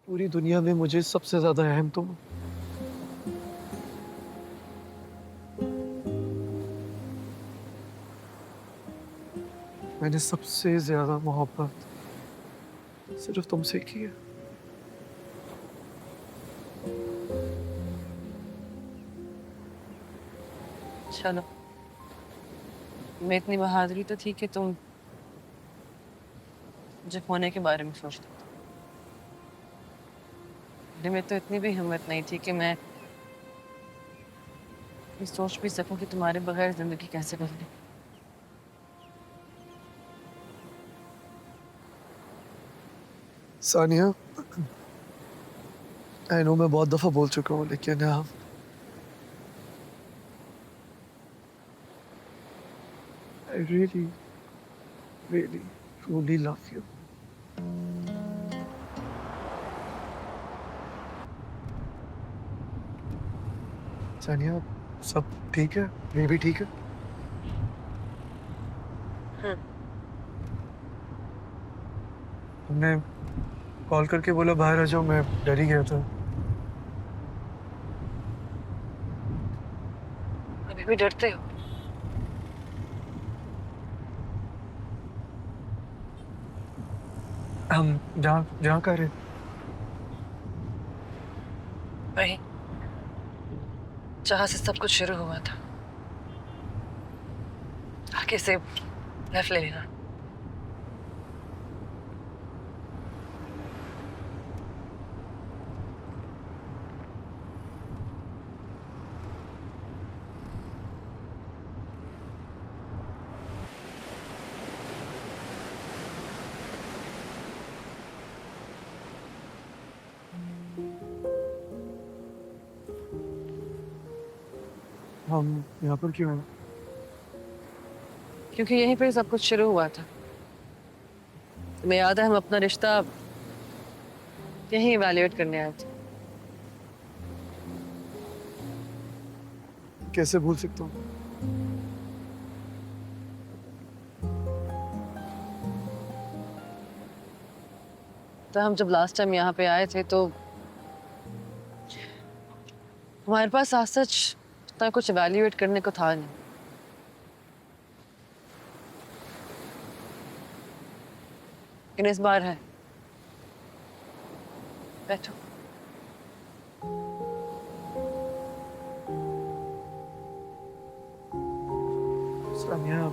पूरी दुनिया में मुझे सबसे ज्यादा अहम तुम हो। मैंने सबसे ज्यादा मोहब्बत सिर्फ तुमसे की है। चलो, मैं इतनी बहादुरी तो थी कि तुम मुझे खोने के बारे में सोचते थे। मेरे में तो इतनी भी हिम्मत नहीं थी कि मैं ये सोच भी सकूं कि तुम्हारे बगैर जिंदगी कैसे गुजरे। सानिया, आई नो मैं बहुत दफा बोल चुका हूँ, लेकिन I really really truly love you. Sania, सब ठीक है? बेबी ठीक है? हम्म। तुमने कॉल करके बोला बाहर आ जाओ, मैं डर ही गया था। अभी भी डरते हो? हम जहाँ जहाँ का रहे। वही जहां से सब कुछ शुरू हुआ था। आगे से लेफ्ट ले लेना। हम यहाँ पर क्यों हैं? क्योंकि यहीं पर सब कुछ शुरू हुआ था। तुम्हें याद है हम अपना रिश्ता यहीं इवैल्यूएट करने आए थे। कैसे भूल सकता हूँ? तो हम जब लास्ट टाइम यहाँ पे आए थे तो हमारे पास आज सच इतना कुछ इवैल्यूएट करने को था नहीं। लेकिन इस बार है। बैठो। सानिया,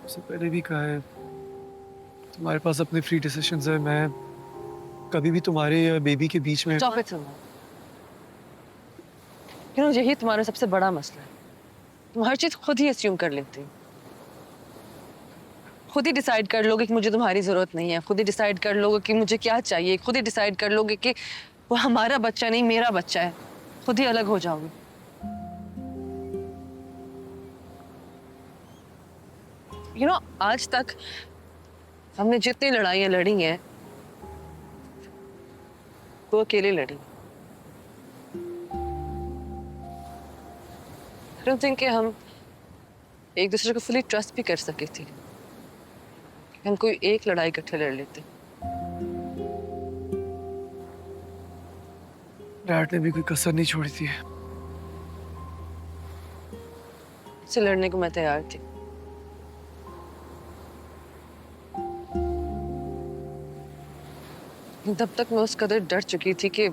उससे पहले भी कहा है, तुम्हारे पास अपने फ्री डिसीजंस है। मैं कभी भी तुम्हारे या बेबी के बीच में। स्टॉप इट सुनो। यही तुम्हारा सबसे बड़ा मसला है। तुम हर चीज खुद ही अस्यूम कर लेते हो। खुद ही डिसाइड कर लोगे कि मुझे तुम्हारी जरूरत नहीं है। खुद ही डिसाइड कर लोगे कि मुझे क्या चाहिए। खुद ही डिसाइड कर लोगे कि वो हमारा बच्चा नहीं मेरा बच्चा है। खुद ही अलग हो जाओगे। आज तक हमने जितनी लड़ाइयां लड़ी हैं वो अकेले लड़ी। आई डोंट थिंक कि हम एक दूसरे को फुली ट्रस्ट भी कर सके थे। हम कोई एक लड़ाई इकट्ठे लड़ लेते। डैड ने भी कोई कसर नहीं छोड़ी थी। इससे लड़ने को मैं तैयार थी। तब तक मैं उस कदर डर चुकी थी कि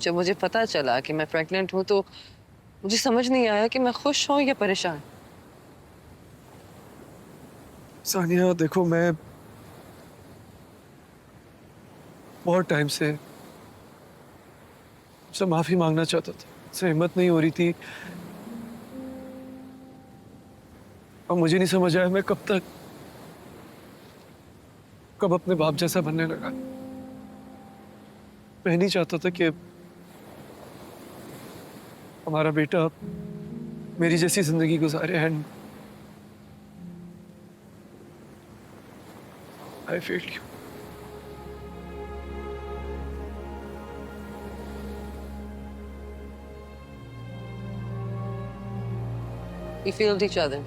जब मुझे पता चला कि मैं प्रेग्नेंट हूं तो मुझे समझ नहीं आया कि मैं खुश हूं या परेशान। सानिया देखो, मैं बहुत टाइम से माफी मांगना चाहता था, से हिम्मत नहीं हो रही थी। और मुझे नहीं समझ आया मैं कब अपने बाप जैसा बनने लगा। मैं नहीं चाहता था कि हमारा बेटा मेरी जैसी जिंदगी गुजारे। And I failed you. We failed each other.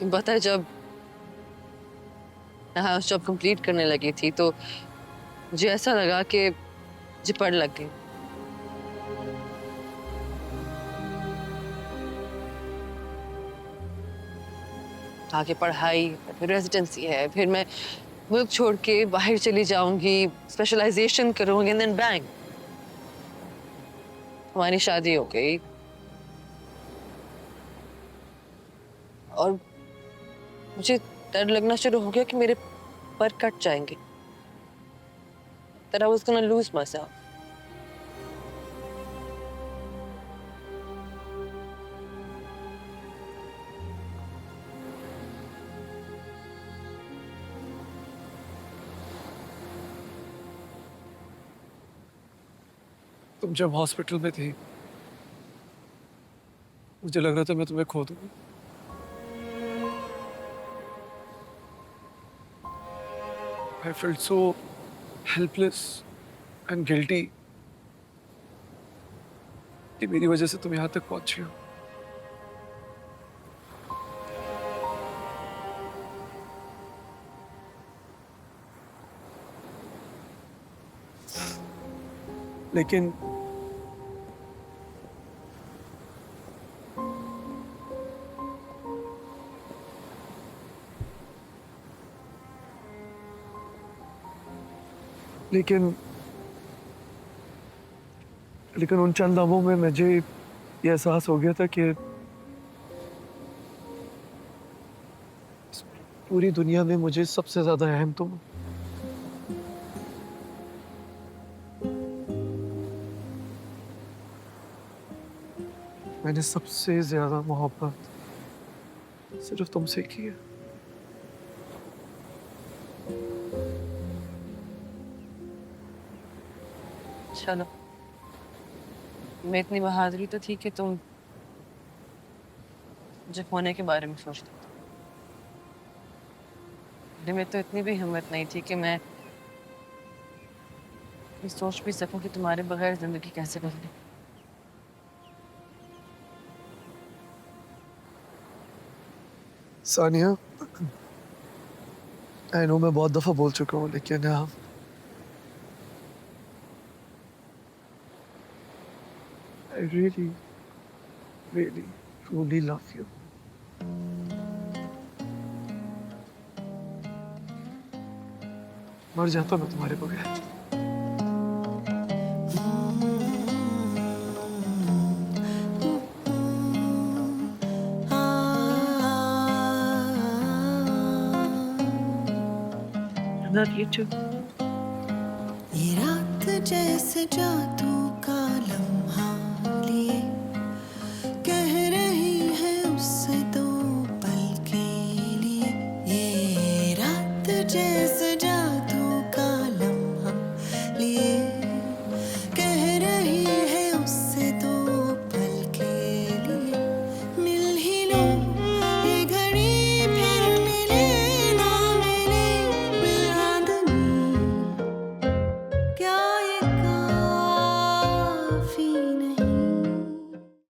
पता है जब मैं हाउस जॉब कंप्लीट करने लगी थी तो मुझे ऐसा लगा कि मुझे पढ़ लग गई। आगे पढ़ाई, फिर रेजिडेंसी है, फिर मैं मुल्क छोड़ के बाहर चली जाऊंगी, स्पेशलाइजेशन करूंगी, एंड देन बैंग हमारी शादी हो गई। और मुझे डर लगना शुरू हो गया कि मेरे पर कट जाएंगे, that I was gonna lose myself. तुम जब हॉस्पिटल में थी मुझे लग रहा था मैं तुम्हें खो दूंगा। I felt so helpless and guilty कि मेरी वजह से तुम यहाँ तक पहुंची हो। लेकिन लेकिन लेकिन उन चंद लम्हों में मुझे ये एहसास हो गया था कि इस पूरी दुनिया में मुझे सबसे ज्यादा अहम तुम हो। मैंने सबसे ज्यादा मोहब्बत सिर्फ तुमसे की है। चलो, मैं इतनी बहादुरी तो थी कि तुम मुझे खोने के बारे में सोचते थे। मेरे में तो इतनी भी हिम्मत नहीं थी कि मैं ये सोच भी सकूं कि तुम्हारे बगैर जिंदगी कैसे गुजरे। सानिया, आई नो मैं बहुत दफा बोल चुका हूँ, लेकिन I really, really, truly love you. मर जाता मैं तुम्हारे बगैर। I love you too. ये रात जैसे जादू का लम्हा लिए कह रही है उससे दो पल के लिए। ये रात जैसे